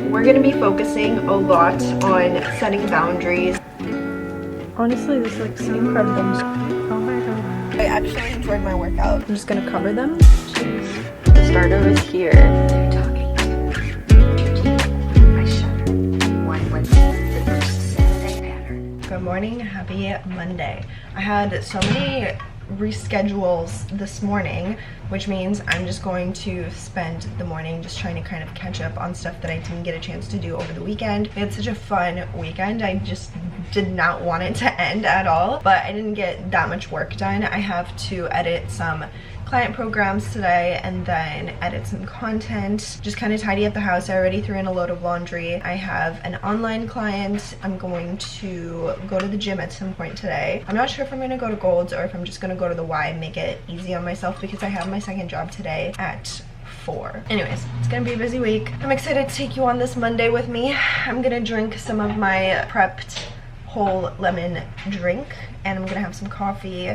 we're gonna be focusing a lot on setting boundaries. Honestly, this looks incredible. Oh my god. I actually enjoyed my workout. I'm just gonna cover them. Jeez. The starter is here. They're talking to I shudder. One was the first Saturday pattern. Good morning, happy Monday. I had so many reschedules this morning, which means I'm just going to spend the morning just trying to kind of catch up on stuff that I didn't get a chance to do over the weekend. We had such a fun weekend. I just did not want it to end at all, but I didn't get that much work done. I have to edit some client programs today and then edit some content, just kind of tidy up the house. I already threw in a load of laundry. I have an online client. I'm going to go to the gym at some point today. I'm not sure if I'm going to go to Gold's or if I'm just going to go to the Y and make it easy on myself because I have my second job today at 4. Anyways, it's gonna be a busy week. I'm excited to take you on this Monday with me. I'm gonna drink some of my prepped whole lemon drink and I'm gonna have some coffee.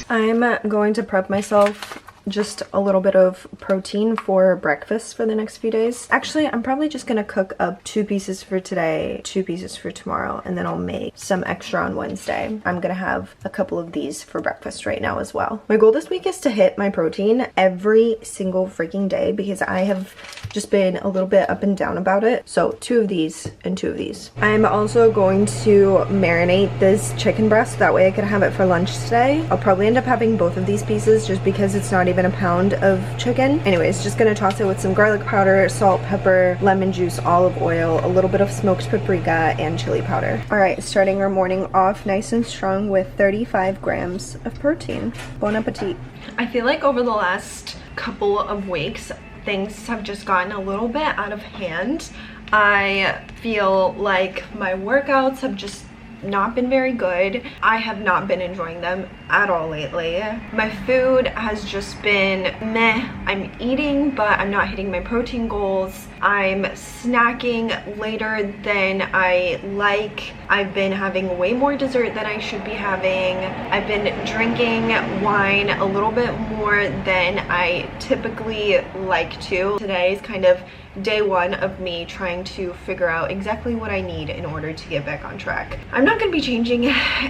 I'm going to prep myself just a little bit of protein for breakfast for the next few days. Actually, I'm probably just gonna cook up 2 pieces for today, 2 pieces for tomorrow, and then I'll make some extra on Wednesday. I'm gonna have a couple of these for breakfast right now as well. My goal this week is to hit my protein every single freaking day because I have just been a little bit up and down about it. So 2 of these and 2 of these. I'm also going to marinate this chicken breast. That way I can have it for lunch today. I'll probably end up having both of these pieces just because it's not even a pound of chicken. Anyways, just gonna toss it with some garlic powder, salt, pepper, lemon juice, olive oil, a little bit of smoked paprika, and chili powder. All right, starting our morning off nice and strong with 35 grams of protein. Bon appetit. I feel like over the last couple of weeks, things have just gotten a little bit out of hand. I feel like my workouts have just not been very good. I have not been enjoying them at all lately. My food has just been meh. I'm eating, but I'm not hitting my protein goals. I'm snacking later than I like. I've been having way more dessert than I should be having. I've been drinking wine a little bit more than I typically like to. Today is kind of day 1 of me trying to figure out exactly what I need in order to get back on track. I'm not going to be changing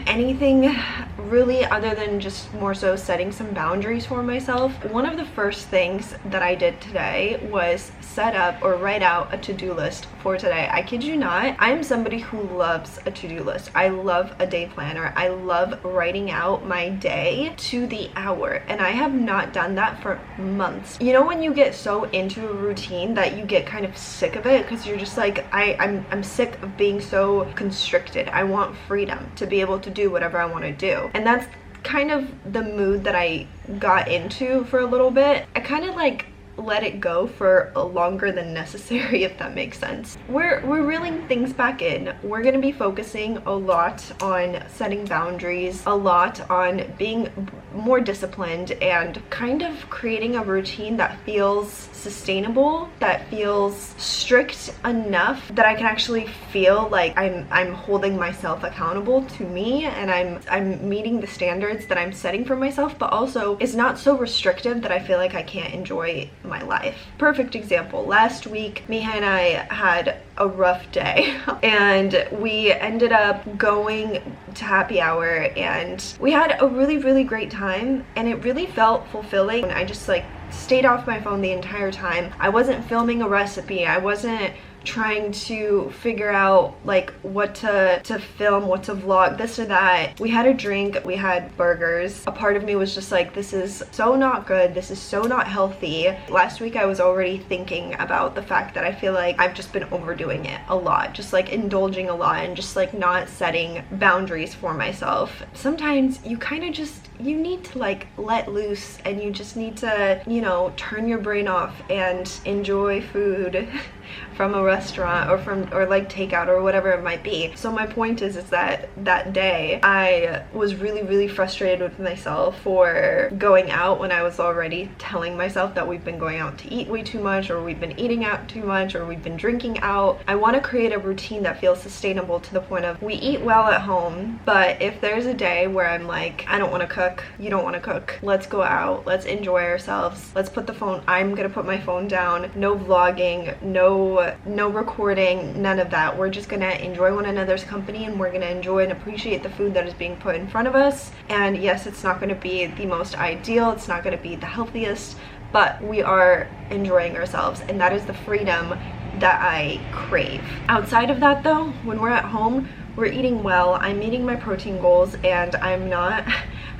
anything really other than just more so setting some boundaries for myself. One of the first things that I did today was set up or write out a to-do list for today. I kid you not, I'm somebody who loves a to-do list. I love a day planner. I love writing out my day to the hour, and I have not done that for months. You know when you get so into a routine that you get kind of sick of it because you're just like, I'm sick of being so constricted. I want freedom to be able to do whatever I want to do. And that's kind of the mood that I got into for a little bit. I kind of like let it go for longer than necessary, if that makes sense. We're reeling things back in. We're going to be focusing a lot on setting boundaries, a lot on being more disciplined and kind of creating a routine that feels sustainable, that feels strict enough that I can actually feel like I'm holding myself accountable to me and I'm meeting the standards that I'm setting for myself, but also it's not so restrictive that I feel like I can't enjoy my life. Perfect example. Last week, Miha and I had a rough day and we ended up going to happy hour and we had a really great time and it really felt fulfilling. I just like stayed off my phone the entire time. I wasn't filming a recipe. I wasn't trying to figure out like what to film, what to vlog, this or that. We had a drink, we had burgers. A part of me was just like, this is so not good, this is so not healthy. Last week I was already thinking about the fact that I feel like I've just been overdoing it a lot, just like indulging a lot and just like not setting boundaries for myself. Sometimes you kind of just, you need to like let loose and you just need to, you know, turn your brain off and enjoy food from a restaurant or like takeout or whatever it might be. So my point is that that day I was really frustrated with myself for going out when I was already telling myself that we've been going out to eat way too much, or we've been eating out too much, or we've been drinking out. I want to create a routine that feels sustainable to the point of we eat well at home, but if there's a day where I'm like, I don't want to cook, you don't want to cook, let's go out, let's enjoy ourselves, let's put the phone, I'm gonna put my phone down, no vlogging, no recording, none of that. We're just gonna enjoy one another's company, and we're gonna enjoy and appreciate the food that is being put in front of us. And yes, it's not gonna be the most ideal, it's not gonna be the healthiest, but we are enjoying ourselves, and that is the freedom that I crave. Outside of that though, when we're at home, we're eating well, I'm meeting my protein goals, and I'm not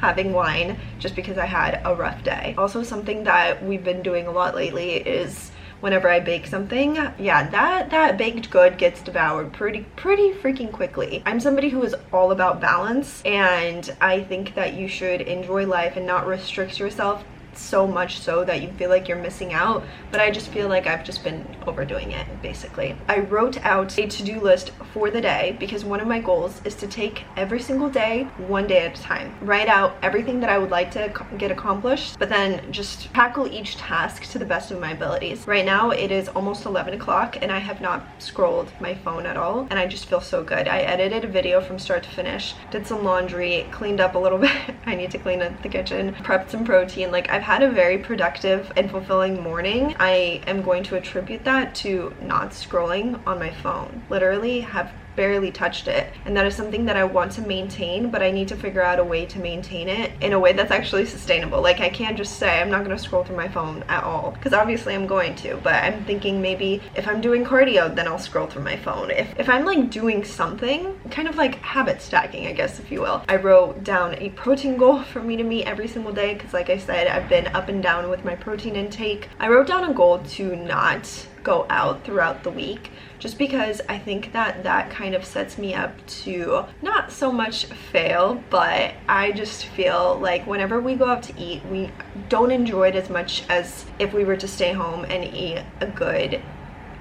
having wine just because I had a rough day. Also, something that we've been doing a lot lately is whenever I bake something, yeah, that baked good gets devoured pretty freaking quickly. I'm somebody who is all about balance, and I think that you should enjoy life and not restrict yourself so much so that you feel like you're missing out. But I just feel like I've just been overdoing it, basically. I wrote out a to-do list for the day because one of my goals is to take every single day, one day at a time. Write out everything that I would like to get accomplished, but then just tackle each task to the best of my abilities. Right now it is almost 11 o'clock and I have not scrolled my phone at all, and I just feel so good. I edited a video from start to finish, did some laundry, cleaned up a little bit. I need to clean up the kitchen, prepped some protein. Like, I've had a very productive and fulfilling morning. I am going to attribute that to not scrolling on my phone. Literally have barely touched it, and that is something that I want to maintain, but I need to figure out a way to maintain it in a way that's actually sustainable. Like, I can't just say I'm not going to scroll through my phone at all, because obviously I'm going to, but I'm thinking maybe if I'm doing cardio, then I'll scroll through my phone. If I'm like doing something, kind of like habit stacking, I guess, if you will. I wrote down a protein goal for me to meet every single day, because like I said, I've been up and down with my protein intake. I wrote down a goal to not go out throughout the week, just because I think that that kind of sets me up to not so much fail, but I just feel like whenever we go out to eat, we don't enjoy it as much as if we were to stay home and eat a good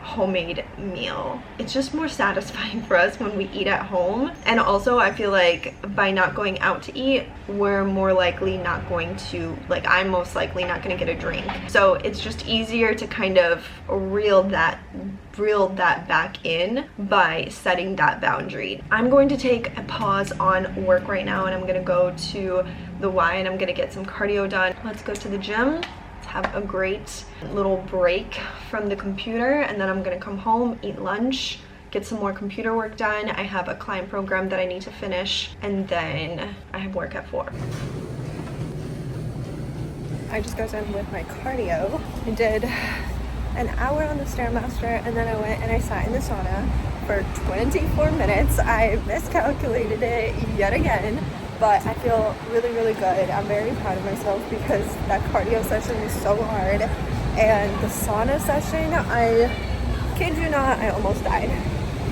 homemade meal. It's just more satisfying for us when we eat at home. And also I feel like by not going out to eat, we're more likely not going to, like, I'm most likely not going to get a drink. So it's just easier to kind of reel that back in by setting that boundary. I'm going to take a pause on work right now, and I'm going to go to the Y and I'm going to get some cardio done. Let's go to the gym. Have a great little break from the computer, and then I'm gonna come home, eat lunch, get some more computer work done. I have a client program that I need to finish, and then I have work at 4. I just got done with my cardio. I did an hour on the Stairmaster, and then I went and I sat in the sauna for 24 minutes. I miscalculated it yet again, but I feel really good. I'm very proud of myself because that cardio session was so hard, and the sauna session, I kid you not, I almost died.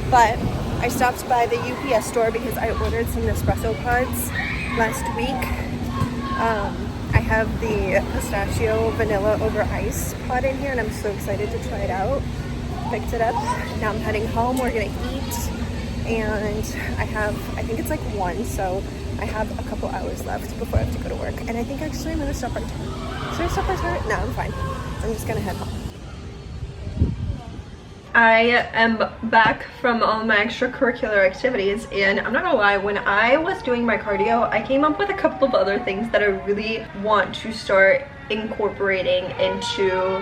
But I stopped by the UPS store because I ordered some Nespresso pods last week. I have the pistachio vanilla over ice pod in here, and I'm so excited to try it out. Picked it up. Now I'm heading home. We're gonna eat, and I think it's like 1, so I have a couple hours left before I have to go to work. And I think actually I'm gonna stop right here. Should I stop right here? No, I'm fine. I'm just gonna head home. I am back from all my extracurricular activities, and I'm not gonna lie, when I was doing my cardio, I came up with a couple of other things that I really want to start incorporating into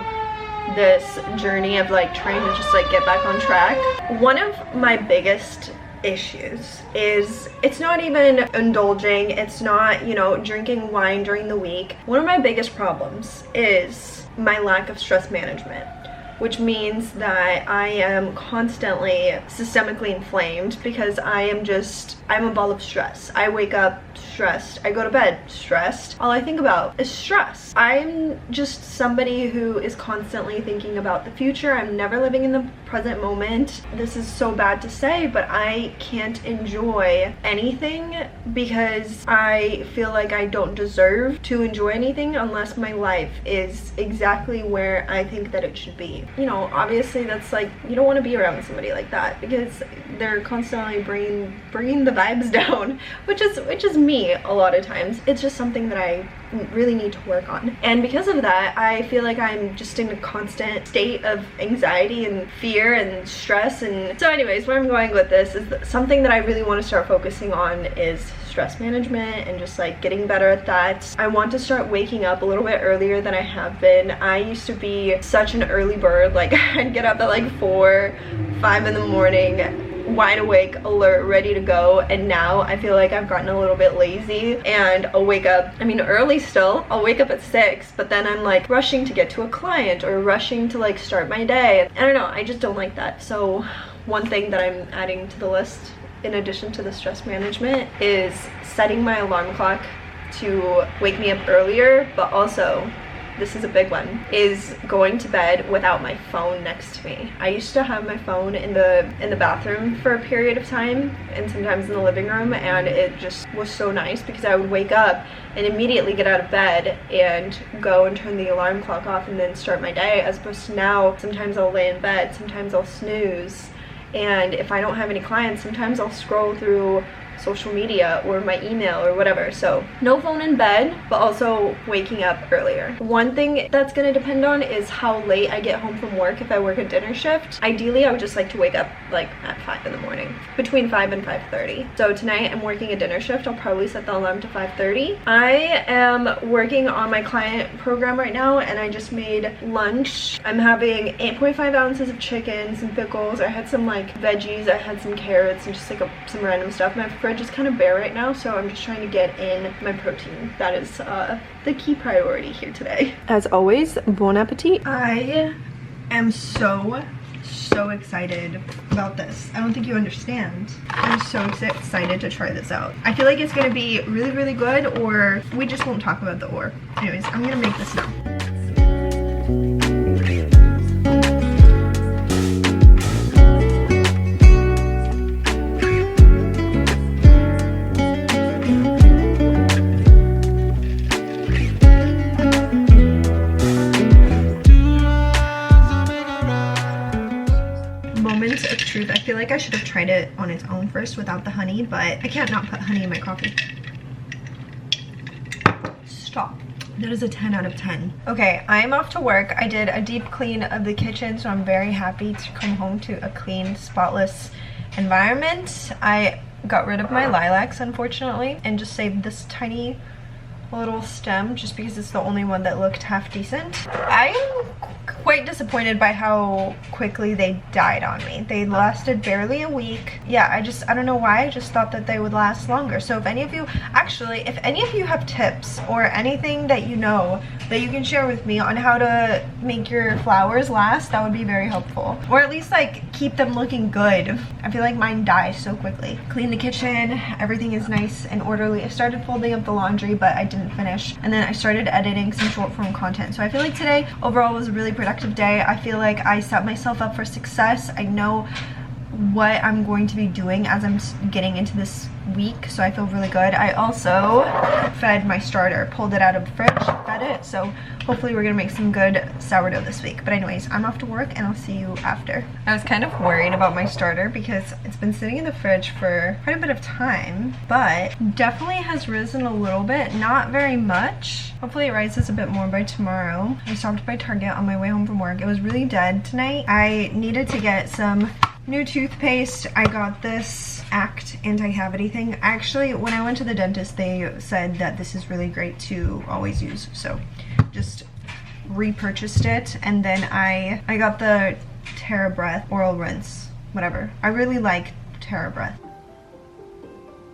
this journey of like trying to just like get back on track. One of my biggest issues is it's not even indulging, it's not, you know, drinking wine during the week. One of my biggest problems is my lack of stress management, which means that I am constantly systemically inflamed because I'm a ball of stress. I wake up stressed. I go to bed stressed. All I think about is stress. I'm just somebody who is constantly thinking about the future. I'm never living in the present moment. This is so bad to say, but I can't enjoy anything because I feel like I don't deserve to enjoy anything unless my life is exactly where I think that it should be. You know, obviously that's like, you don't want to be around somebody like that because they're constantly bringing the vibes down, which is me a lot of times. It's just something that I really need to work on, and because of that I feel like I'm just in a constant state of anxiety and fear and stress. And so anyways, where I'm going with this is that something that I really want to start focusing on is stress management and just like getting better at that. I want to start waking up a little bit earlier than I have been. I used to be such an early bird. Like I'd get up at like 4, 5 in the morning, wide awake, alert, ready to go, and now I feel like I've gotten a little bit lazy and I'll wake up, I mean early still, I'll wake up at 6, but then I'm like rushing to get to a client or rushing to like start my day. I don't know, I just don't like that. So one thing that I'm adding to the list in addition to the stress management is setting my alarm clock to wake me up earlier, but also, this is a big one, is going to bed without my phone next to me. I used to have my phone in the bathroom for a period of time and sometimes in the living room, and it just was so nice because I would wake up and immediately get out of bed and go and turn the alarm clock off and then start my day, as opposed to now sometimes I'll lay in bed, sometimes I'll snooze, and if I don't have any clients, sometimes I'll scroll through social media or my email or whatever. So no phone in bed, but also waking up earlier. One thing that's going to depend on is how late I get home from work. If I work a dinner shift, ideally I would just like to wake up like at 5 in the morning, between 5 and 5:30. So tonight I'm working a dinner shift. I'll probably set the alarm to 5:30. I am working on my client program right now, and I just made lunch. I'm having 8.5 ounces of chicken, some pickles. I had some like veggies. I had some carrots and just like some random stuff. My fridge is kind of bare right now, so I'm just trying to get in my protein. That is the key priority here today. As always, bon appetit. I am so excited about this. I don't think you understand. I'm so excited to try this out. I feel like it's gonna be really, really good, or we just won't talk about the or. Anyways, I'm gonna make this now. Moment of truth. I feel like I should have tried it on its own first without the honey, but I can't not put honey in my coffee. Stop. That is a 10 out of 10. Okay, I'm off to work. I did a deep clean of the kitchen, so I'm very happy to come home to a clean, spotless environment. I got rid of my lilacs, unfortunately, and just saved this tiny little stem just because it's the only one that looked half decent. I am quite disappointed by how quickly they died on me. They lasted barely a week. Yeah, I don't know why. I just thought that they would last longer. So if any of you, actually, if any of you have tips or anything that you know that you can share with me on how to make your flowers last, that would be very helpful. Or at least like keep them looking good. I feel like mine die so quickly. Clean the kitchen. Everything is nice and orderly. I started folding up the laundry, but I didn't finish. And then I started editing some short form content. So I feel like today overall was a really productive day. I feel like I set myself up for success. I know what I'm going to be doing as I'm getting into this week, so I feel really good. I also fed my starter, pulled it out of the fridge, fed it, so hopefully we're gonna make some good sourdough this week. But anyways, I'm off to work and I'll see you after. I was kind of worried about my starter because it's been sitting in the fridge for quite a bit of time, but definitely has risen a little bit, not very much. Hopefully it rises a bit more by tomorrow. I stopped by Target on my way home from work. It was really dead tonight. I needed to get some new toothpaste. I got this Act anti-cavity thing. Actually, when I went to the dentist, they said that this is really great to always use, so just repurchased it. And then I got the TerraBreath oral rinse, whatever. I really like TerraBreath.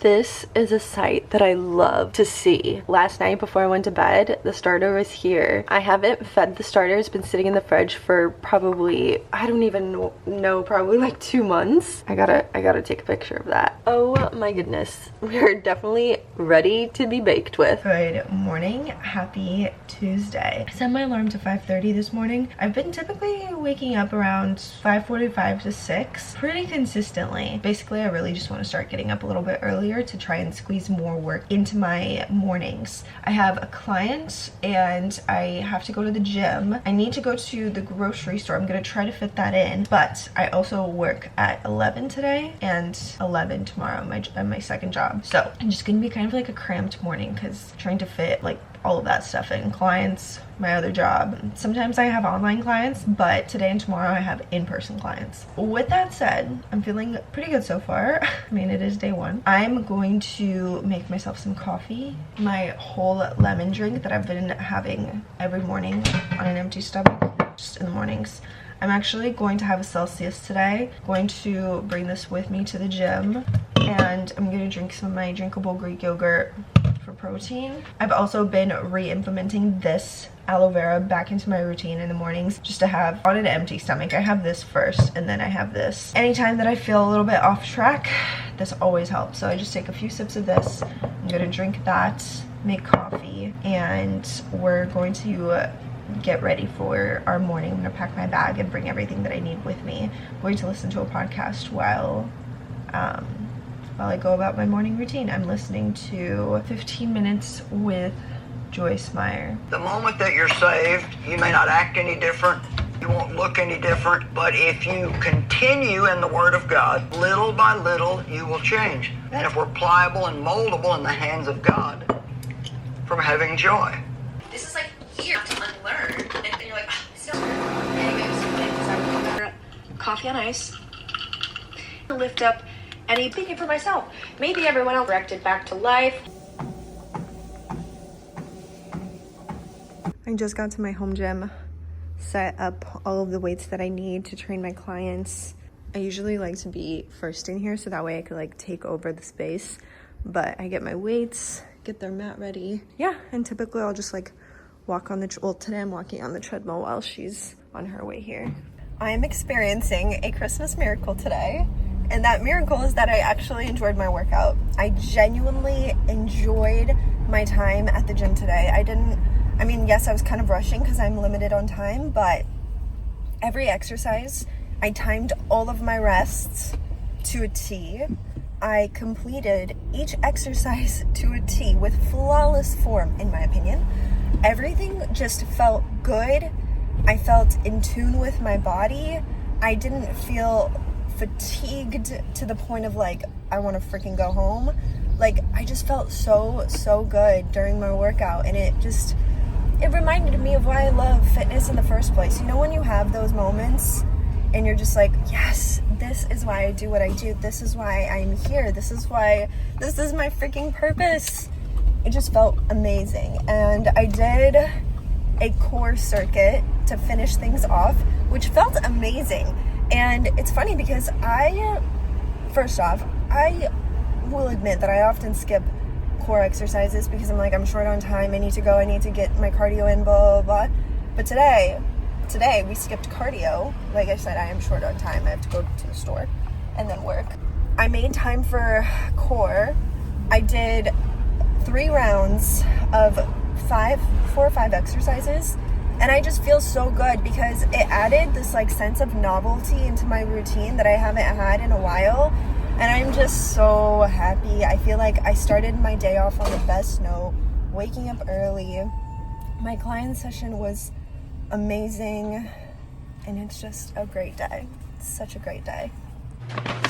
This is a sight that I love to see. Last night before I went to bed, the starter was here. I haven't fed the starter. It's been sitting in the fridge for probably, I don't even know, probably like 2 months. I gotta take a picture of that. Oh my goodness. We're definitely ready to be baked with. Good morning. Happy Tuesday. I set my alarm to 5:30 this morning. I've been typically waking up around 5:45 to 6 pretty consistently. Basically, I really just want to start getting up a little bit earlier to try and squeeze more work into my mornings. I have a client and I have to go to the gym. I need to go to the grocery store. I'm gonna try to fit that in, but I also work at 11 today and 11 tomorrow at my second job. So I'm just gonna be kind of like a cramped morning because trying to fit like all of that stuff in. Clients, my other job. Sometimes I have online clients, but today and tomorrow I have in-person clients. With that said, I'm feeling pretty good so far. I mean, it is day one. I'm going to make myself some coffee. My whole lemon drink that I've been having every morning on an empty stomach, just in the mornings. I'm actually going to have a Celsius today. Going to bring this with me to the gym, and I'm going to drink some of my drinkable Greek yogurt for protein. I've also been re-implementing this aloe vera back into my routine in the mornings just to have on an empty stomach. I have this first and then I have this. Anytime that I feel a little bit off track, this always helps. So I just take a few sips of this. I'm gonna drink that, make coffee, and we're going to get ready for our morning. I'm gonna pack my bag and bring everything that I need with me. I'm going to listen to a podcast while I go about my morning routine. I'm listening to 15 Minutes with Joyce Meyer. The moment that you're saved, you may not act any different, you won't look any different, but if you continue in the Word of God, little by little, you will change. And if we're pliable and moldable in the hands of God, from having joy. This is like years to unlearn, and you're like, still. Coffee on ice. Lift up any thinking for myself. Maybe everyone else directed back to life. I just got to my home gym, set up all of the weights that I need to train my clients. I usually like to be first in here so that way I could like take over the space, but I get my weights, get their mat ready. Yeah, and typically I'll just like walk on the, well, today I'm walking on the treadmill while she's on her way here. I am experiencing a Christmas miracle today, and that miracle is that I actually enjoyed my workout. I genuinely enjoyed my time at the gym today. I mean, yes, I was kind of rushing because I'm limited on time, but every exercise, I timed all of my rests to a T. I completed each exercise to a T with flawless form, in my opinion. Everything just felt good. I felt in tune with my body. I didn't feel fatigued to the point of like, I want to freaking go home. Like, I just felt so good during my workout, and it reminded me of why I love fitness in the first place. You know, when you have those moments and you're just like, yes, this is why I do what I do. This is why I'm here. This is my freaking purpose. It just felt amazing. And I did a core circuit to finish things off, which felt amazing. And it's funny because first off, I will admit that I often skip core exercises because I'm like, I'm short on time, I need to go, I need to get my cardio in, blah, blah, blah. But today we skipped cardio. Like I said, I am short on time. I have to go to the store and then work. I made time for core. I did 3 rounds of 4 or 5 exercises, and I just feel so good because it added this like sense of novelty into my routine that I haven't had in a while. And I'm just so happy. I feel like I started my day off on the best note, waking up early. My client session was amazing, and it's just a great day. It's such a great day.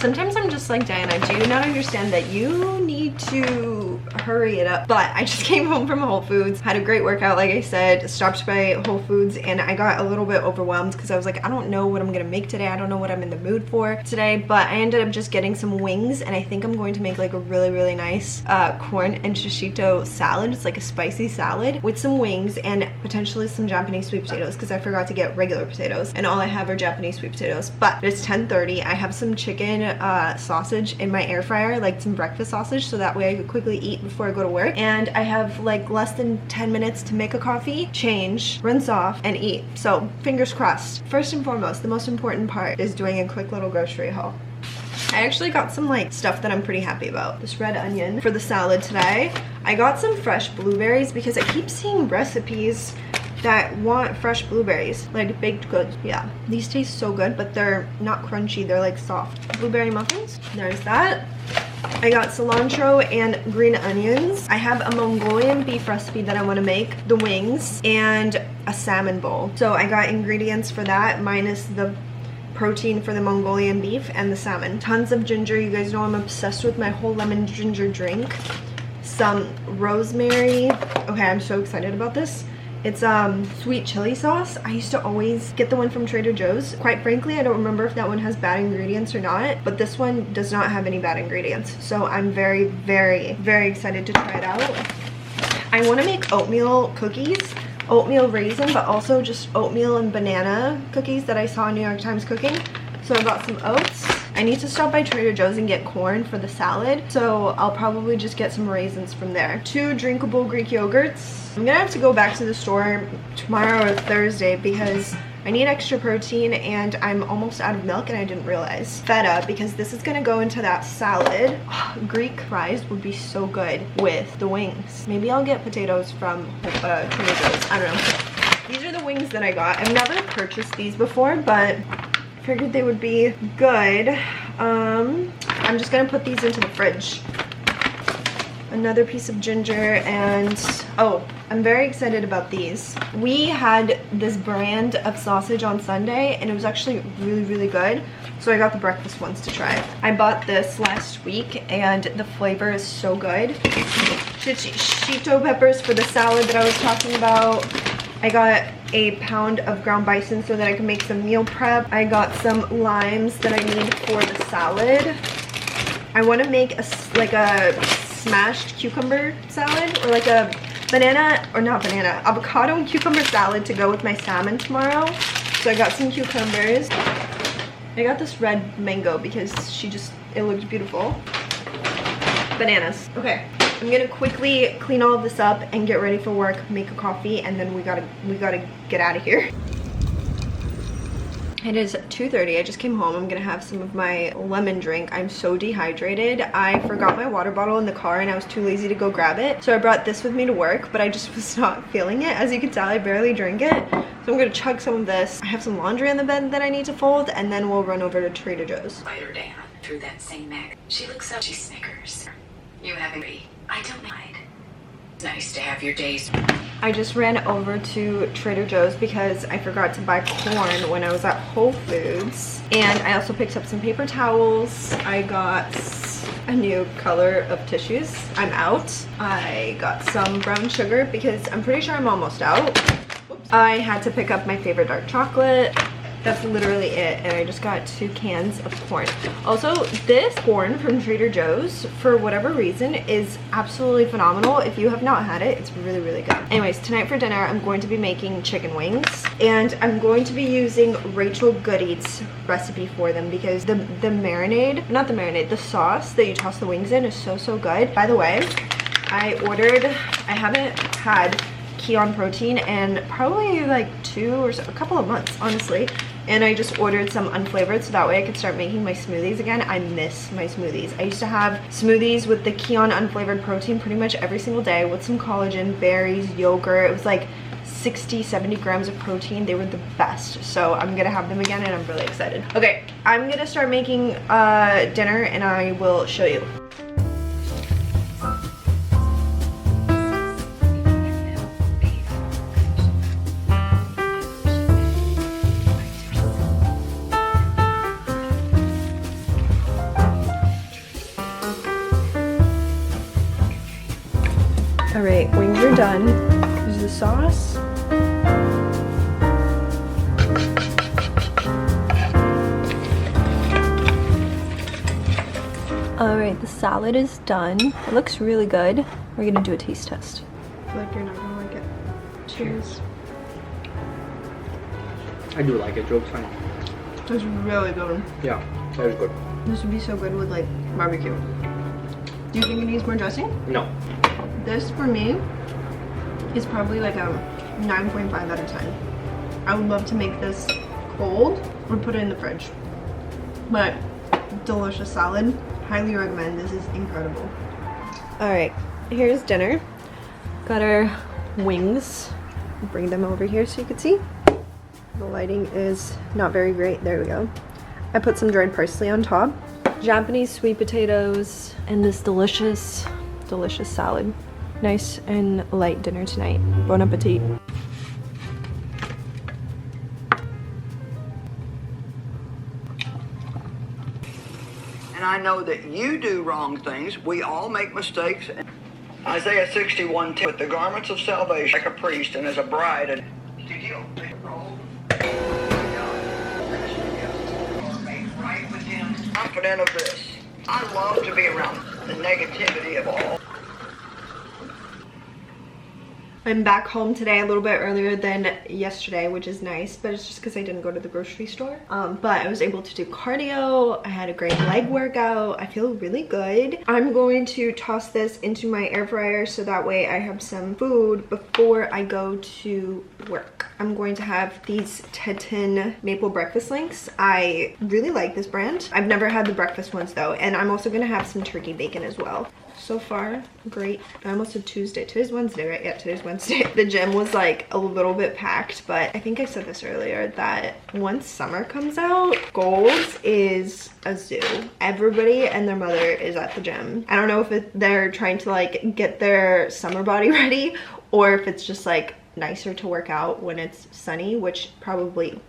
Sometimes I'm just like, Diana, do you not understand that you need to hurry it up? But I just came home from Whole Foods, had a great workout, like I said, stopped by Whole Foods, and I got a little bit overwhelmed because I was like, I don't know what I'm gonna make today. I don't know what I'm in the mood for today, but I ended up just getting some wings, and I think I'm going to make like a really nice corn and shishito salad. It's like a spicy salad with some wings and potentially some Japanese sweet potatoes because I forgot to get regular potatoes, and all I have are Japanese sweet potatoes. But it's 10:30. I have some chicken sausage in my air fryer, like some breakfast sausage, so that way I could quickly eat before I go to work. And I have like less than 10 minutes to make a coffee, change, rinse off, and eat. So fingers crossed. First and foremost, the most important part is doing a quick little grocery haul. I actually got some like stuff that I'm pretty happy about. This red onion for the salad today. I got some fresh blueberries because I keep seeing recipes that want fresh blueberries, like baked goods. Yeah, these taste so good, but they're not crunchy, they're like soft. Blueberry muffins, there's that. I got cilantro and green onions. I have a Mongolian beef recipe that I want to make, the wings, and a salmon bowl. So I got ingredients for that minus the protein for the Mongolian beef and the salmon. Tons of ginger. You guys know I'm obsessed with my whole lemon ginger drink. Some rosemary. Okay, I'm so excited about this. It's sweet chili sauce. I used to always get the one from Trader Joe's. Quite frankly, I don't remember if that one has bad ingredients or not, but this one does not have any bad ingredients. So I'm very, very, very excited to try it out. I want to make oatmeal cookies. Oatmeal raisin, but also just oatmeal and banana cookies that I saw in New York Times Cooking. So I got some oats. I need to stop by Trader Joe's and get corn for the salad, so I'll probably just get some raisins from there. 2 drinkable Greek yogurts. I'm gonna have to go back to the store tomorrow or Thursday because I need extra protein and I'm almost out of milk and I didn't realize. Feta, because this is gonna go into that salad. Greek fries would be so good with the wings. Maybe I'll get potatoes from Trader Joe's. I don't know. These are the wings that I got. I've never purchased these before, but figured they would be good. I'm just gonna put these into the fridge. Another piece of ginger, and oh, I'm very excited about these. We had this brand of sausage on Sunday and it was actually really, really good. So I got the breakfast ones to try. I bought this last week and the flavor is so good. Shito peppers for the salad that I was talking about. I got a pound of ground bison so that I can make some meal prep. I got some limes that I need for the salad. I want to make a smashed cucumber salad, or like a banana, or not banana, avocado and cucumber salad to go with my salmon tomorrow. So I got some cucumbers. I got this red mango because it looked beautiful. Bananas. Okay, I'm gonna quickly clean all of this up and get ready for work, make a coffee, and then we gotta get out of here. It is 2:30. I just came home. I'm gonna have some of my lemon drink. I'm so dehydrated. I forgot my water bottle in the car and I was too lazy to go grab it. So I brought this with me to work, but I just was not feeling it. As you can tell, I barely drink it. So I'm gonna chug some of this. I have some laundry in the bed that I need to fold, and then we'll run over to Trader Joe's. Bite her down through that same neck. She looks up, she snickers. You haven't been. I don't mind. It's nice to have your days. I just ran over to Trader Joe's because I forgot to buy corn when I was at Whole Foods. And I also picked up some paper towels. I got a new color of tissues. I'm out. I got some brown sugar because I'm pretty sure I'm almost out. Oops. I had to pick up my favorite dark chocolate. That's literally it, and I just got 2 cans of corn. Also, this corn from Trader Joe's, for whatever reason, is absolutely phenomenal. If you have not had it, it's really, really good. Anyways, tonight for dinner, I'm going to be making chicken wings, and I'm going to be using Rachel Goody's recipe for them because the marinade, not the marinade, the sauce that you toss the wings in is so, so good. By the way, I haven't had Keon protein in probably like a couple of months, honestly. And I just ordered some unflavored so that way I could start making my smoothies again. I miss my smoothies. I used to have smoothies with the Keon unflavored protein pretty much every single day with some collagen, berries, yogurt. It was like 60-70 grams of protein. They were the best. So I'm gonna have them again and I'm really excited. Okay, I'm gonna start making dinner and I will show you. Alright, wings are done. Here's the sauce. Alright, the salad is done. It looks really good. We're gonna do a taste test. I feel like you're not gonna like it. Cheers. I do like it, joke's fine. It's really good. Yeah, that is good. This would be so good with like barbecue. Do you think it needs more dressing? No. This for me is probably like a 9.5 out of 10. I would love to make this cold or put it in the fridge. But delicious salad. Highly recommend. This is incredible. All right, here's dinner. Got our wings. Bring them over here so you can see. The lighting is not very great. There we go. I put some dried parsley on top. Japanese sweet potatoes and this delicious, delicious salad. Nice and light dinner tonight. Bon appetit. And I know that you do wrong things. We all make mistakes. Isaiah 61, with the garments of salvation, like a priest and as a bride. And did you obey the role? Right with him. Confident of this. I love to be around the negativity of all. I'm back home today a little bit earlier than yesterday, which is nice, but it's just because I didn't go to the grocery store. But I was able to do cardio. I had a great leg workout. I feel really good. I'm going to toss this into my air fryer so that way I have some food before I go to work. I'm going to have these Teton maple breakfast links. I really like this brand. I've never had the breakfast ones though, and I'm also gonna have some turkey bacon as well. So far, great. I almost said Tuesday. Today's Wednesday, right? Yeah, today's Wednesday. The gym was like a little bit packed, but I think I said this earlier that once summer comes out, goals is a zoo. Everybody and their mother is at the gym. I don't know if they're trying to like get their summer body ready or if it's just like nicer to work out when it's sunny, which probably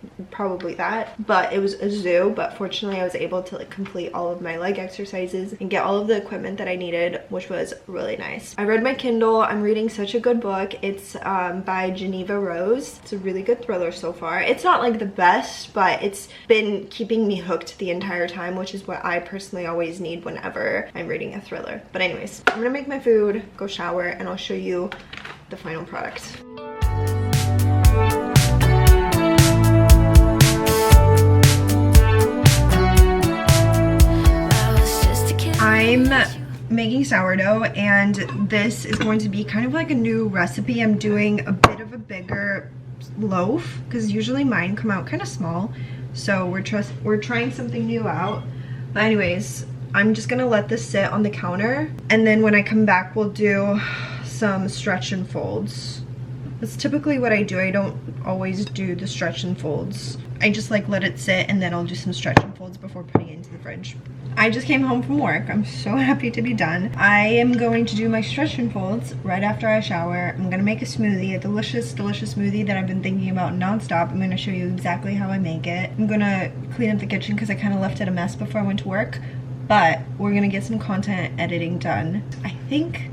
that, but it was a zoo. But fortunately I was able to like complete all of my leg exercises and get all of the equipment that I needed, which was really nice. I read my Kindle. I'm reading such a good book. It's by Geneva Rose. It's a really good thriller so far. It's not like the best, but it's been keeping me hooked the entire time, which is what I personally always need whenever I'm reading a thriller. But anyways, I'm gonna make my food, go shower, and I'll show you the final product. I'm making sourdough, and this is going to be kind of like a new recipe. I'm doing a bit of a bigger loaf because usually mine come out kind of small, so we're trying something new out. But anyways, I'm just gonna let this sit on the counter, and then when I come back we'll do some stretch and folds. That's typically what I do. I don't always do the stretch and folds. I just like let it sit, and then I'll do some stretch and folds before putting it into the fridge. I just came home from work. I'm so happy to be done. I am going to do my stretch and folds right after I shower. I'm gonna make a smoothie, a delicious, delicious smoothie that I've been thinking about nonstop. I'm gonna show you exactly how I make it. I'm gonna clean up the kitchen because I kind of left it a mess before I went to work, but we're gonna get some content editing done. I think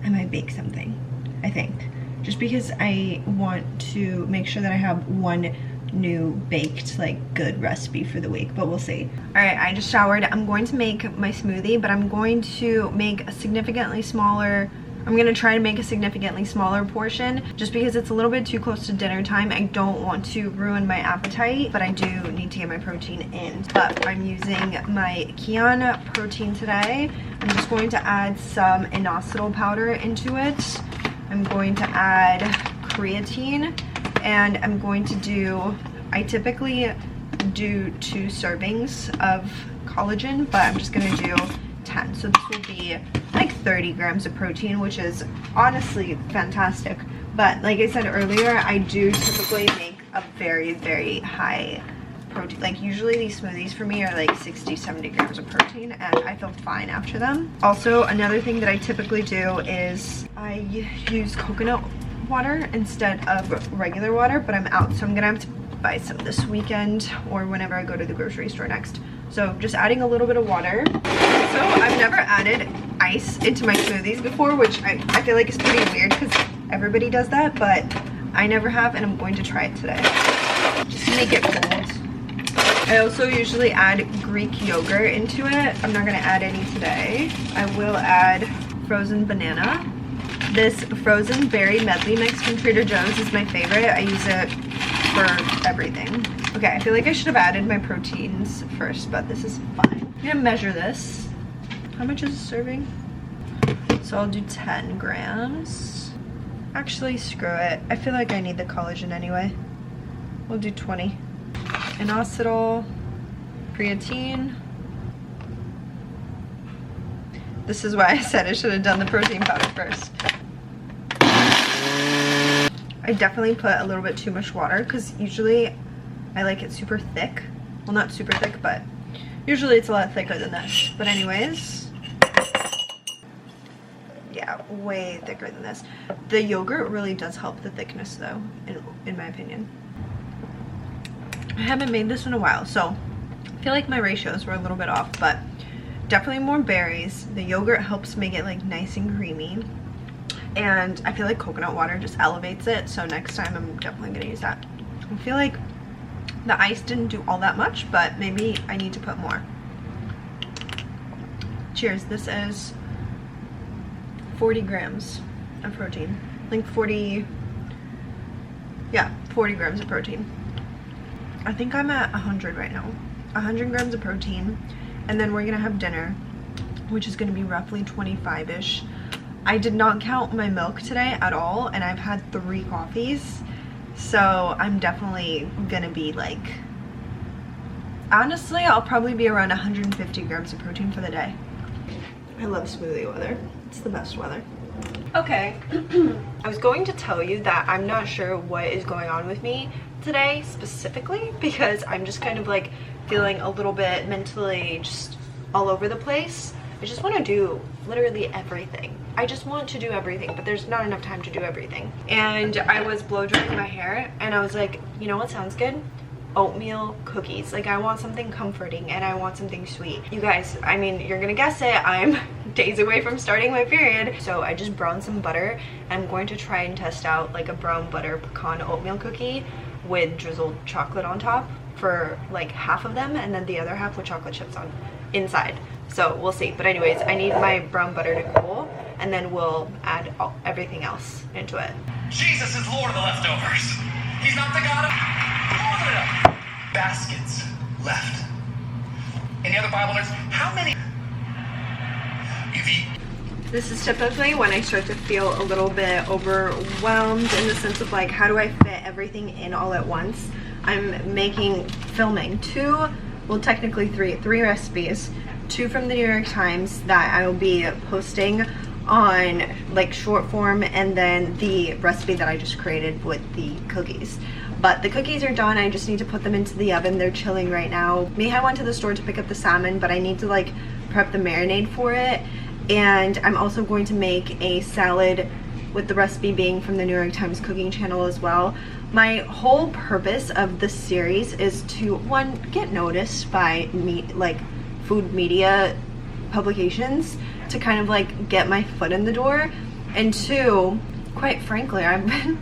I might bake something, I think. Just because I want to make sure that I have one new baked like good recipe for the week, but we'll see. All right, I just showered. I'm going to make my smoothie, but I'm going to make a significantly smaller, I'm gonna try to make a significantly smaller portion just because it's a little bit too close to dinner time. I don't want to ruin my appetite, but I do need to get my protein in. But I'm using my Kion protein today. I'm just going to add some inositol powder into it. I'm going to add creatine, and I'm going to do, I typically do 2 servings of collagen, but I'm just gonna do 10. So this will be like 30 grams of protein, which is honestly fantastic. But like I said earlier, I do typically make a very, very high protein. Like usually these smoothies for me are like 60-70 grams of protein, and I feel fine after them. Also, another thing that I typically do is I use coconut water instead of regular water, but I'm out, so I'm gonna have to buy some this weekend or whenever I go to the grocery store next. So just adding a little bit of water. So I've never added ice into my smoothies before, which I feel like is pretty weird because everybody does that, but I never have, and I'm going to try it today just to make it cold. I also usually add Greek yogurt into it. I'm not gonna add any today. I will add frozen banana. This frozen berry medley mix from Trader Joe's is my favorite. I use it for everything. Okay, I feel like I should have added my proteins first, but this is fine. I'm gonna measure this. How much is a serving? So I'll do 10 grams. Actually, screw it. I feel like I need the collagen anyway. We'll do 20. Inositol, creatine. This is why I said I should have done the protein powder first. I definitely put a little bit too much water because usually I like it super thick. Well, not super thick, but usually it's a lot thicker than this. But anyways, yeah, way thicker than this. The yogurt really does help the thickness though, in my opinion. I haven't made this in a while, so I feel like my ratios were a little bit off, but definitely more berries. The yogurt helps make it like nice and creamy. And I feel like coconut water just elevates it, so next time I'm definitely gonna use that. I feel like the ice didn't do all that much, but maybe I need to put more. Cheers. This is 40 grams of protein. Like 40 grams of protein. I think I'm at 100 right now. 100 grams of protein, and then we're gonna have dinner, which is gonna be roughly 25-ish. I did not count my milk today at all, and I've had 3 coffees, so I'm definitely gonna be like, honestly, I'll probably be around 150 grams of protein for the day. I love smoothie weather. It's the best weather. Okay, I was going to tell you that I'm not sure what is going on with me today specifically, because I'm just kind of like feeling a little bit mentally just all over the place. I just want to do literally everything. I just want to do everything, but there's not enough time to do everything. And I was blow drying my hair, and I was like, you know what sounds good? Oatmeal cookies. Like, I want something comforting and I want something sweet. You guys, I mean, you're gonna guess it, I'm days away from starting my period. So I just browned some butter. I'm going to try and test out like a brown butter pecan oatmeal cookie with drizzled chocolate on top for like half of them, and then the other half with chocolate chips on inside. So we'll see. But anyways, I need my brown butter to cool, and then we'll add everything else into it. Jesus is Lord of the leftovers. He's not the God of more than enough. Baskets left. Any other Bible nerds? How many you've eaten? This is typically when I start to feel a little bit overwhelmed in the sense of like, how do I fit everything in all at once? I'm filming 2, well technically 3 recipes. 2 from the New York Times that I will be posting on like short form, and then the recipe that I just created with the cookies. But the cookies are done. I just need to put them into the oven. They're chilling right now. I went to the store to pick up the salmon, but I need to like prep the marinade for it. And I'm also going to make a salad with the recipe being from the New York Times cooking channel as well. My whole purpose of this series is to, 1, get noticed by food media publications, to kind of like get my foot in the door, and 2, quite frankly, I've been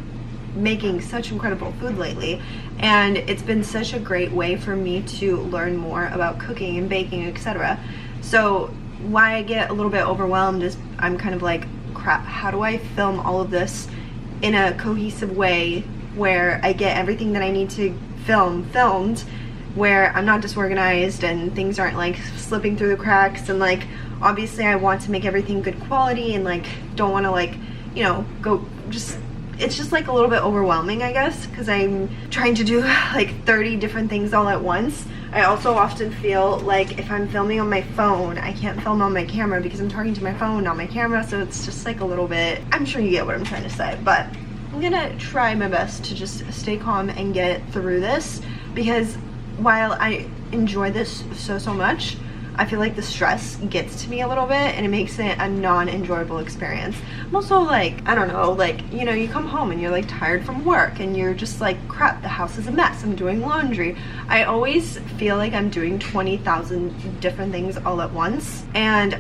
making such incredible food lately, and it's been such a great way for me to learn more about cooking and baking, etc. So why I get a little bit overwhelmed is I'm kind of like, crap, how do I film all of this in a cohesive way where I get everything that I need to filmed, where I'm not disorganized and things aren't like slipping through the cracks, and like obviously I want to make everything good quality, and like don't want to like, you know, it's just like a little bit overwhelming, I guess, because I'm trying to do like 30 different things all at once. I also often feel like if I'm filming on my phone, I can't film on my camera because I'm talking to my phone, not my camera, so it's just like a little bit, I'm sure you get what I'm trying to say, but I'm gonna try my best to just stay calm and get through this, because while I enjoy this so much, I feel like the stress gets to me a little bit and it makes it a non-enjoyable experience. I'm also like, I don't know, like, you know, you come home and you're like tired from work and you're just like, crap, the house is a mess, I'm doing laundry. I always feel like I'm doing 20,000 different things all at once, and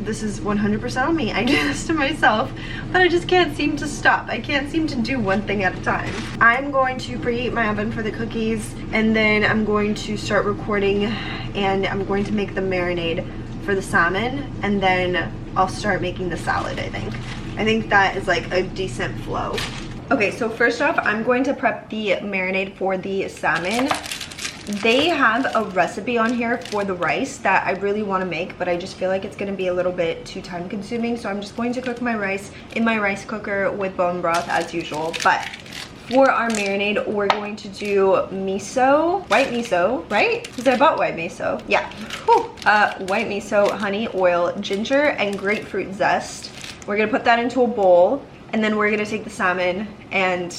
this is 100% on me, I do this to myself, but I just can't seem to stop. I can't seem to do one thing at a time. I'm going to preheat my oven for the cookies, and then I'm going to start recording, and I'm going to make the marinade for the salmon, and then I'll start making the salad. I think that is like a decent flow. Okay, so first off, I'm going to prep the marinade for the salmon. They have a recipe on here for the rice that I really want to make, but I just feel like it's going to be a little bit too time consuming. So I'm just going to cook my rice in my rice cooker with bone broth as usual. But for our marinade, we're going to do miso, white miso, right? Because I bought white miso. Yeah. Whew. White miso, honey, oil, ginger, and grapefruit zest. We're going to put that into a bowl, and then we're going to take the salmon and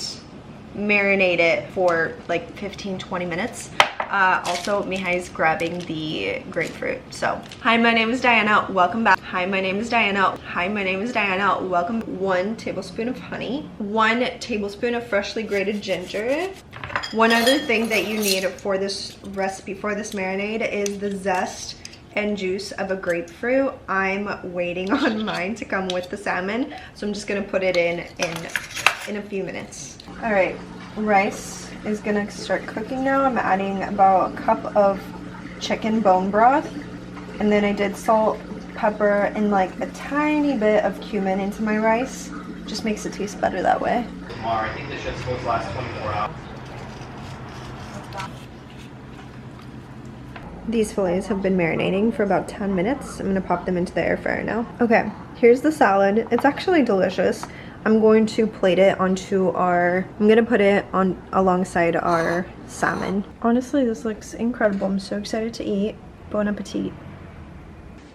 marinate it for like 15-20 minutes. Also, Mihai's grabbing the grapefruit. So, hi, my name is Diana. Welcome back. Hi, my name is Diana. Hi, my name is Diana. Welcome. 1 tablespoon of honey. 1 tablespoon of freshly grated ginger. One other thing that you need for this recipe, for this marinade, is the zest and juice of a grapefruit. I'm waiting on mine to come with the salmon, so I'm just gonna put it in a few minutes. All right, rice is gonna start cooking now. I'm adding about a cup of chicken bone broth, and then I did salt, pepper, and like a tiny bit of cumin into my rice. Just makes it taste better that way. Tomorrow, I think the shit's supposed to last 24 hours. These fillets have been marinating for about 10 minutes. I'm gonna pop them into the air fryer now. Okay, here's the salad. It's actually delicious. I'm going to plate it onto I'm gonna put it on alongside our salmon. Honestly, this looks incredible. I'm so excited to eat. Bon appetit.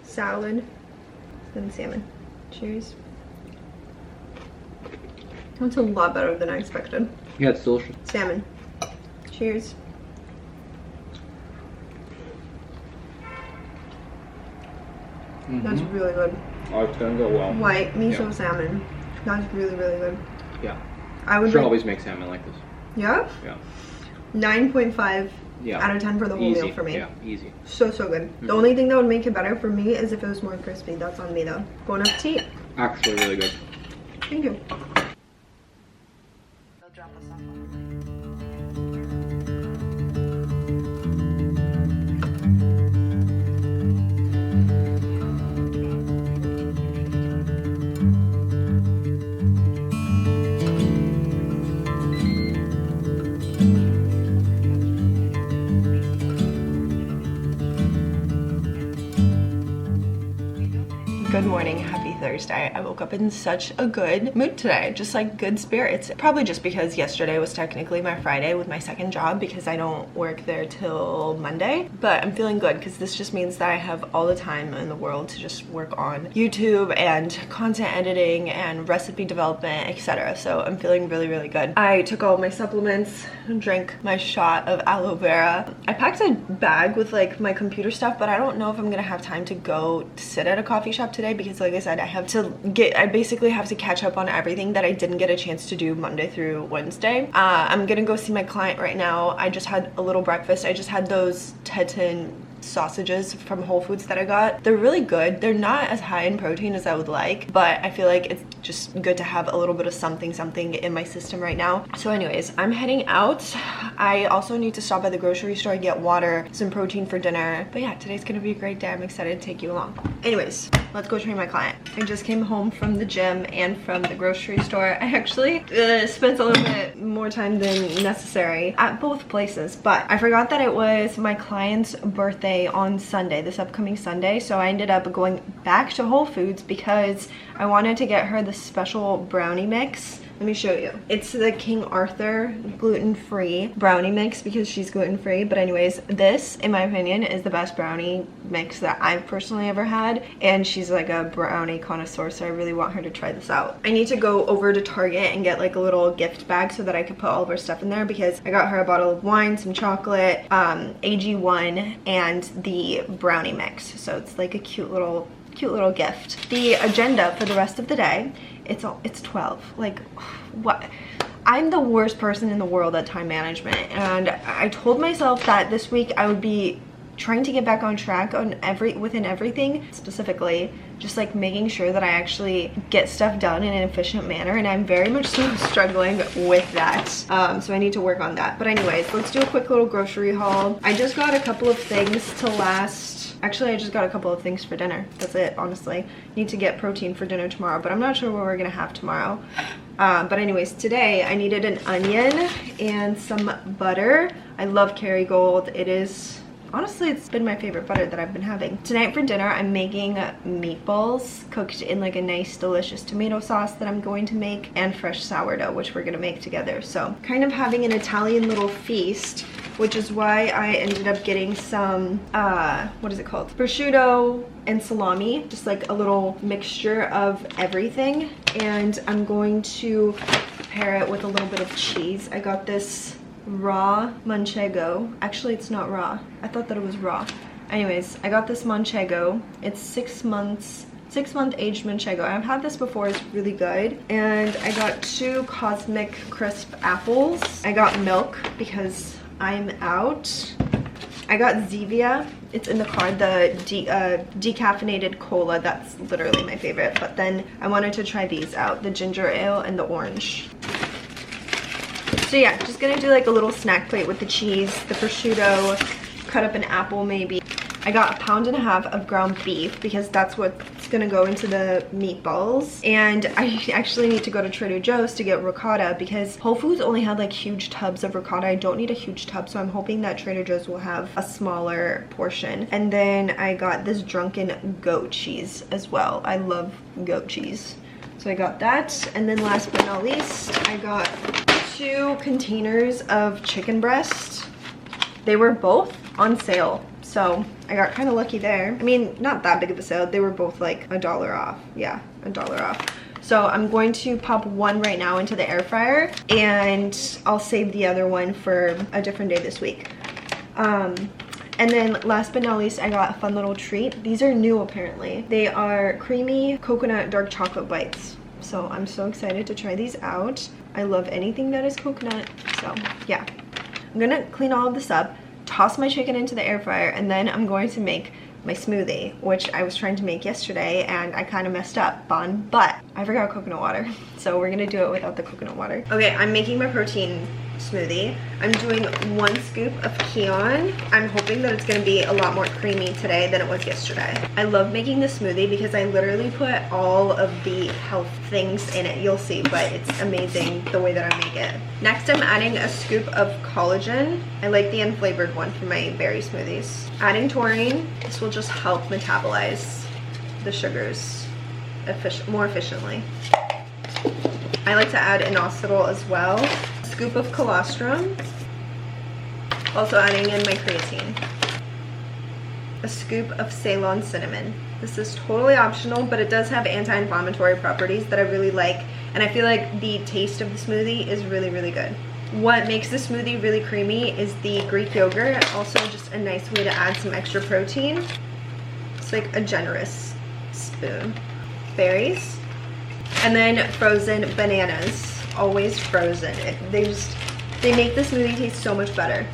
Salad, then salmon. Cheers. That's a lot better than I expected. Yeah, it's delicious. Salmon. Cheers. That's really good. Oh, it's gonna go well. White miso salmon. That's really, really good. Yeah. I would should always make salmon like this. Yeah? Yeah. 9.5 out of 10 for the whole Easy. meal for me. Yeah, easy. So good. The only thing that would make it better for me is if it was more crispy. That's on me though. Bon appetit. Actually really good. Thank you. Good morning, happy Thursday. I woke up in such a good mood today, just like good spirits. Probably just because yesterday was technically my Friday with my second job because I don't work there till Monday. But I'm feeling good because this just means that I have all the time in the world to just work on YouTube and content editing and recipe development, etc. So I'm feeling really, really good. I took all my supplements, drank my shot of aloe vera. I packed a bag with like my computer stuff, but I don't know if I'm gonna have time to go sit at a coffee shop today because like I said, I basically have to catch up on everything that I didn't get a chance to do Monday through Wednesday. I'm gonna go see my client right now. I just had a little breakfast. I just had those Teton sausages from Whole Foods that I got. They're really good. They're not as high in protein as I would like, but I feel like it's just good to have a little bit of something in my system right now. So anyways, I'm heading out. I also need to stop by the grocery store and get water, some protein for dinner. But yeah, today's gonna be a great day. I'm excited to take you along. Anyways, let's go train my client. I just came home from the gym and from the grocery store. I actually spent a little bit more time than necessary at both places, but I forgot that it was my client's birthday on Sunday, this upcoming Sunday, so I ended up going back to Whole Foods because I wanted to get her the special brownie mix. Let me show you. It's the King Arthur gluten-free brownie mix because she's gluten-free. But anyways, this, in my opinion, is the best brownie mix that I've personally ever had. And she's like a brownie connoisseur, so I really want her to try this out. I need to go over to Target and get like a little gift bag so that I could put all of her stuff in there because I got her a bottle of wine, some chocolate, AG1, and the brownie mix. So it's like a cute little gift. The agenda for the rest of the day, it's 12. Like, what? I'm the worst person in the world at time management, and I told myself that this week I would be trying to get back on track on within everything, specifically just like making sure that I actually get stuff done in an efficient manner, and I'm very much so struggling with that. So I need to work on that. But anyways, let's do a quick little grocery haul. I just got a couple of things to last Actually, I just got a couple of things for dinner. That's it, honestly. Need to get protein for dinner tomorrow, but I'm not sure what we're gonna have tomorrow. But anyways, today I needed an onion and some butter. I love Kerrygold. It is, honestly, it's been my favorite butter that I've been having. Tonight for dinner, I'm making meatballs cooked in like a nice, delicious tomato sauce that I'm going to make, and fresh sourdough, which we're gonna make together. So kind of having an Italian little feast, which is why I ended up getting some, what is it called? Prosciutto and salami, just like a little mixture of everything. And I'm going to pair it with a little bit of cheese. I got this raw manchego. Actually, it's not raw. I thought that it was raw. Anyways, I got this manchego. It's 6 month aged manchego. I've had this before. It's really good. And I got 2 Cosmic Crisp apples. I got milk because I'm out. I got Zevia. It's in the car, the decaffeinated cola. That's literally my favorite. But then I wanted to try these out, the ginger ale and the orange. So yeah, just gonna do like a little snack plate with the cheese, the prosciutto, cut up an apple maybe. I got 1.5 pounds of ground beef because that's what's gonna go into the meatballs. And I actually need to go to Trader Joe's to get ricotta because Whole Foods only had like huge tubs of ricotta. I don't need a huge tub, so I'm hoping that Trader Joe's will have a smaller portion. And then I got this drunken goat cheese as well. I love goat cheese. So I got that. And then last but not least, I got 2 containers of chicken breast. They were both on sale, so I got kind of lucky there. I mean, not that big of a sale. They were both like $1 off. Yeah, $1 off. So I'm going to pop one right now into the air fryer, and I'll save the other one for a different day this week. And then last but not least, I got a fun little treat. These are new apparently. They are creamy coconut dark chocolate bites. So I'm so excited to try these out. I love anything that is coconut, so yeah. I'm gonna clean all of this up, toss my chicken into the air fryer, and then I'm going to make my smoothie, which I was trying to make yesterday and I kind of messed up on, but I forgot coconut water. So we're gonna do it without the coconut water. Okay, I'm making my protein smoothie. I'm doing 1 scoop of Kion. I'm hoping that it's gonna be a lot more creamy today than it was yesterday. I love making this smoothie because I literally put all of the health things in it. You'll see, but it's amazing the way that I make it. Next, I'm adding a scoop of collagen. I like the unflavored one for my berry smoothies. Adding taurine. This will just help metabolize the sugars more efficiently. I like to add inositol as well. Scoop of colostrum. Also adding in my creatine. A scoop of Ceylon cinnamon. This is totally optional, but it does have anti-inflammatory properties that I really like, and I feel like the taste of the smoothie is really, really good. What makes the smoothie really creamy is the Greek yogurt. Also just a nice way to add some extra protein. It's like a generous spoon. Berries. And then frozen bananas. Always frozen. They make the smoothie taste so much better.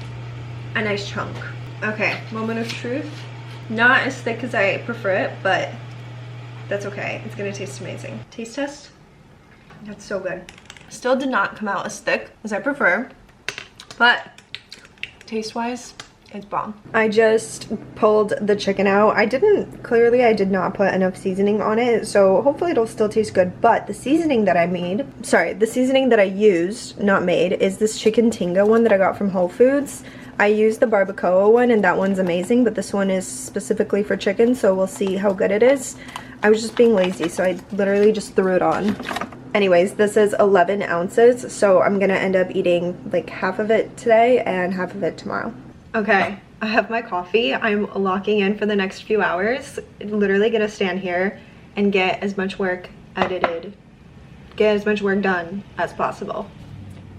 A nice chunk. Okay, moment of truth. Not as thick as I prefer it, but that's okay. It's gonna taste amazing. Taste test. That's so good. Still did not come out as thick as I prefer, but taste-wise, it's bomb. I just pulled the chicken out. I did not put enough seasoning on it, so hopefully it'll still taste good. But the seasoning that I used, not made, is this chicken tinga one that I got from Whole Foods. I used the barbacoa one, and that one's amazing, but this one is specifically for chicken, so we'll see how good it is. I was just being lazy, so I literally just threw it on. Anyways, this is 11 ounces, so I'm gonna end up eating like half of it today and half of it tomorrow. Okay, I have my coffee. I'm locking in for the next few hours. Literally gonna stand here and get as much work edited, get as much work done as possible.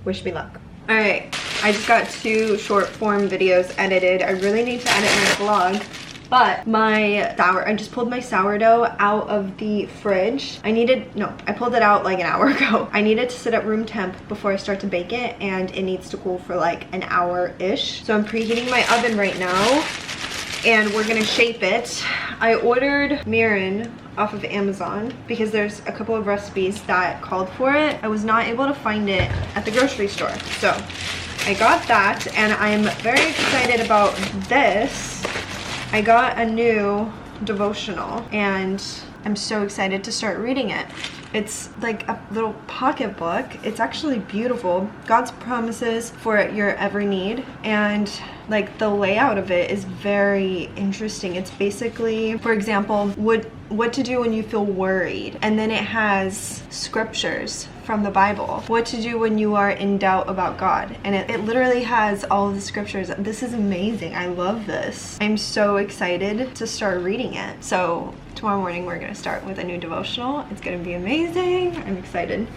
Wish me luck. All right, I just got 2 short form videos edited. I really need to edit my vlog, but I just pulled my sourdough out of the fridge. I pulled it out like an hour ago. I needed to sit at room temp before I start to bake it, and it needs to cool for like an hour-ish. So I'm preheating my oven right now, and we're gonna shape it. I ordered mirin off of Amazon because there's a couple of recipes that called for it. I was not able to find it at the grocery store, so I got that, and I'm very excited about this. I got a new devotional and I'm so excited to start reading it. It's like a little pocket book. It's actually beautiful. God's promises for your every need, and like the layout of it is very interesting. It's basically, for example, what to do when you feel worried, and then it has scriptures from the Bible. What to do when you are in doubt about God, and it literally has all of the scriptures. This is amazing. I love this. I'm so excited to start reading it. So tomorrow morning we're gonna start with a new devotional. It's gonna be amazing. I'm excited.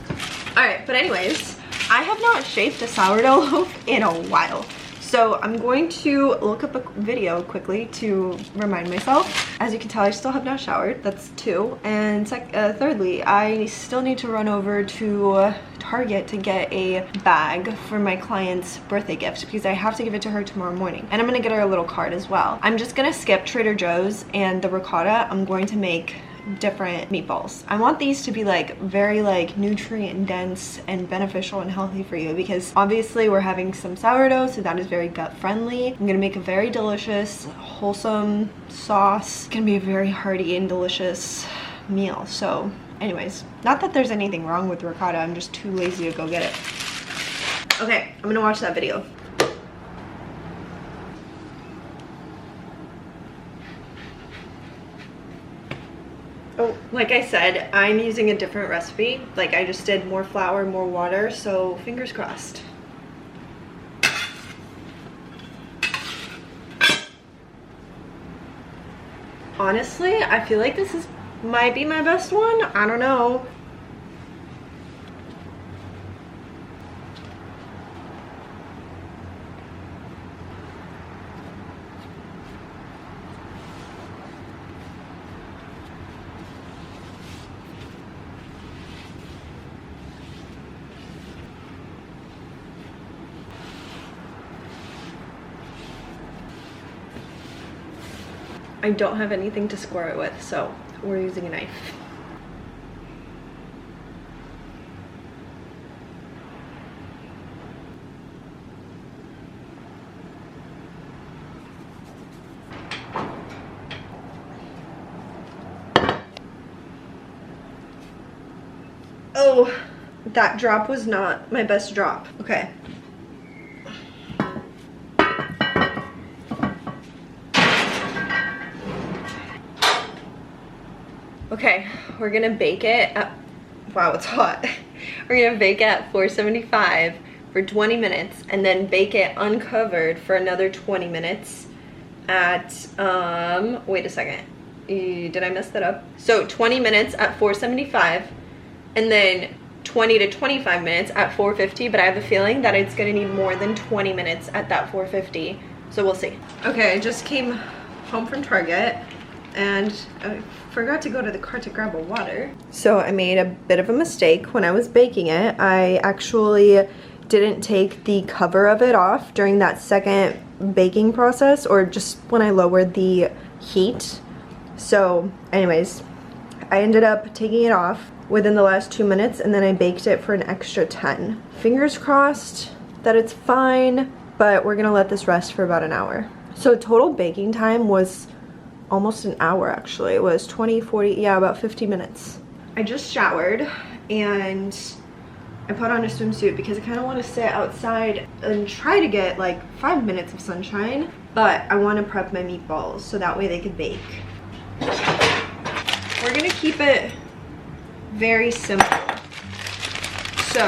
All right, but anyways, I have not shaped a sourdough loaf in a while. So I'm going to look up a video quickly to remind myself. As you can tell, I still have not showered. That's 2. And thirdly, I still need to run over to Target to get a bag for my client's birthday gift because I have to give it to her tomorrow morning. And I'm gonna get her a little card as well. I'm just gonna skip Trader Joe's and the ricotta. I'm going to make different meatballs. I want these to be like very like nutrient dense and beneficial and healthy for you, because obviously we're having some sourdough, so that is very gut friendly. I'm gonna make a very delicious, wholesome sauce. It's gonna be a very hearty and delicious meal. So anyways, not that there's anything wrong with ricotta, I'm just too lazy to go get it. Okay, I'm gonna watch that video. Oh, like I said, I'm using a different recipe. Like I just did more flour, more water, so fingers crossed. Honestly, I feel like this might be my best one. I don't know. I don't have anything to score it with, so we're using a knife. Oh, that drop was not my best drop. Okay. Okay, we're gonna bake it at, wow, it's hot. We're gonna bake it at 475 for 20 minutes and then bake it uncovered for another 20 minutes at, wait a second. Did I mess that up? So 20 minutes at 475 and then 20 to 25 minutes at 450, but I have a feeling that it's gonna need more than 20 minutes at that 450. So we'll see. Okay, I just came home from Target and I forgot to go to the cart to grab a water. So I made a bit of a mistake when I was baking it. I actually didn't take the cover of it off during that second baking process, or just when I lowered the heat. So anyways, I ended up taking it off within the last 2 minutes and then I baked it for an extra 10. Fingers crossed that it's fine, but we're gonna let this rest for about an hour. So total baking time was almost an hour actually. It was 20, 40, yeah, about 50 minutes. I just showered and I put on a swimsuit because I kind of want to sit outside and try to get like 5 minutes of sunshine, but I want to prep my meatballs so that way they could bake. We're gonna keep it very simple. So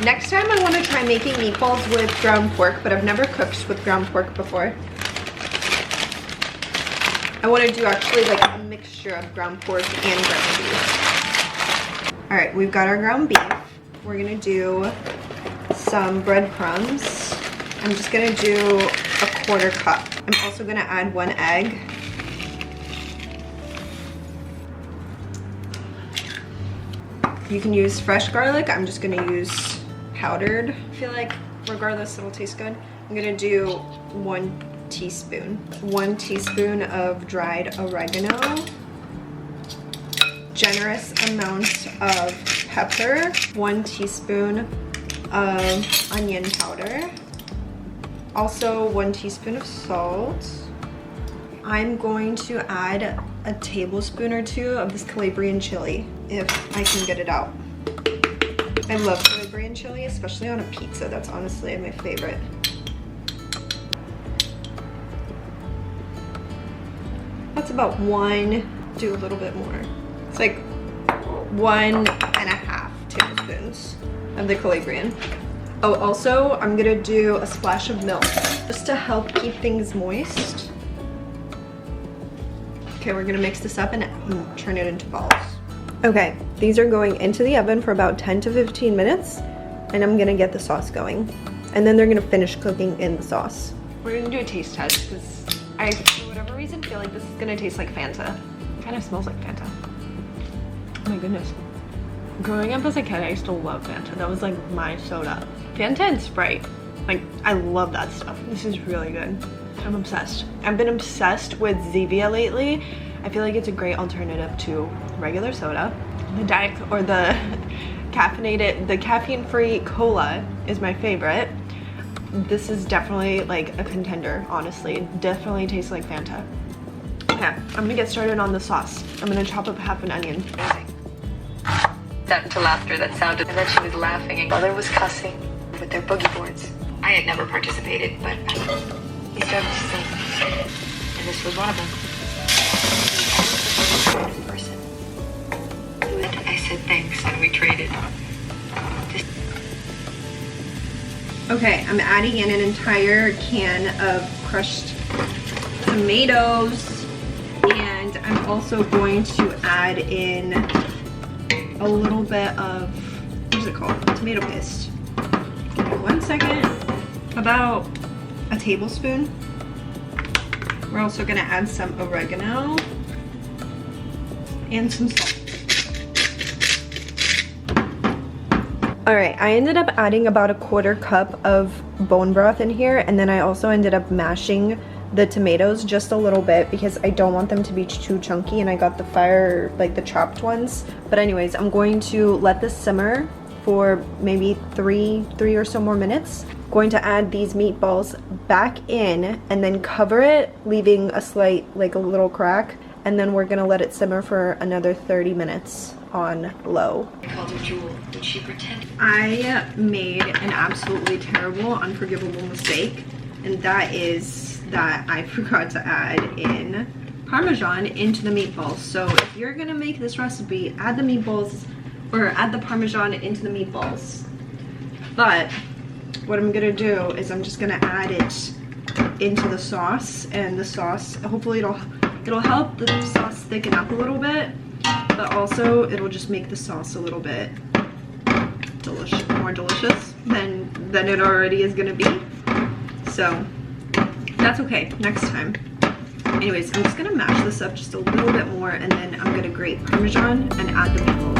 next time I want to try making meatballs with ground pork, but I've never cooked with ground pork before. I want to do actually like a mixture of ground pork and ground beef. All right, we've got our ground beef. We're gonna do some breadcrumbs. I'm just gonna do a 1/4 cup. I'm also gonna add 1 egg. You can use fresh garlic. I'm just gonna use powdered. I feel like regardless it'll taste good. I'm gonna do 1 teaspoon. 1 teaspoon of dried oregano. Generous amount of pepper. 1 teaspoon of onion powder. Also 1 teaspoon of salt. I'm going to add a tablespoon or two of this Calabrian chili if I can get it out. I love Calabrian chili, especially on a pizza. That's honestly my favorite. That's about one, do a little bit more. It's like 1.5 tablespoons of the Calabrian. Oh, also, I'm gonna do a splash of milk just to help keep things moist. Okay, we're gonna mix this up and turn it into balls. Okay, these are going into the oven for about 10 to 15 minutes, and I'm gonna get the sauce going. And then they're gonna finish cooking in the sauce. We're gonna do a taste test because I, for whatever reason, feel like this is gonna taste like Fanta. It kind of smells like Fanta. Oh my goodness. Growing up as a kid, I used to love Fanta. That was like my soda. Fanta and Sprite. Like, I love that stuff. This is really good. I'm obsessed. I've been obsessed with Zevia lately. I feel like it's a great alternative to regular soda. The diet or the caffeine-free cola is my favorite. This is definitely like a contender, honestly. It definitely tastes like Fanta. Okay, I'm gonna get started on the sauce. I'm gonna chop up half an onion. That into laughter that sounded, and then she was laughing and mother was cussing with their boogie boards. I had never participated, but he started to sing, and this was one of them. Person. I said thanks, and we traded. Okay, I'm adding in an entire can of crushed tomatoes, and I'm also going to add in a little bit of, what is it called? Tomato paste. 1 second. About a tablespoon. We're also gonna add some oregano and some salt. All right, I ended up adding about 1/4 cup of bone broth in here, and then I also ended up mashing the tomatoes just a little bit because I don't want them to be too chunky, and I got the fire, like the chopped ones. But anyways, I'm going to let this simmer for maybe three or so more minutes. Going to add these meatballs back in and then cover it, leaving a slight, like a little crack, and then we're gonna let it simmer for another 30 minutes on low. I called her Jewel. Did she pretend? I made an absolutely terrible, unforgivable mistake, and that is that I forgot to add in Parmesan into the meatballs. So if you're gonna make this recipe, add the meatballs, or add the Parmesan into the meatballs. But what I'm gonna do is I'm just gonna add it into the sauce, and the sauce, hopefully it'll help the sauce thicken up a little bit, but also it'll just make the sauce a little bit more delicious than it already is gonna be. So that's okay, next time. Anyways, I'm just gonna mash this up just a little bit more, and then I'm gonna grate Parmesan and add the meatballs.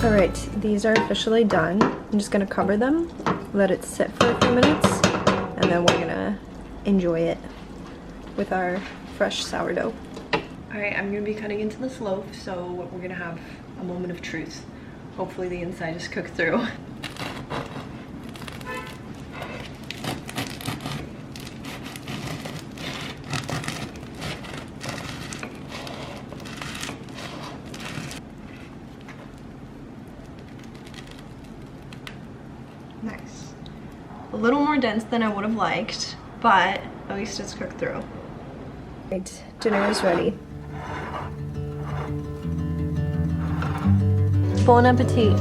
Alright, these are officially done. I'm just gonna cover them, let it sit for a few minutes, and then we're gonna enjoy it with our fresh sourdough. Alright, I'm gonna be cutting into this loaf, so we're gonna have a moment of truth. Hopefully the inside is cooked through. Nice. A little more dense than I would have liked, but at least it's cooked through. Right, dinner is ready. Bon appetit.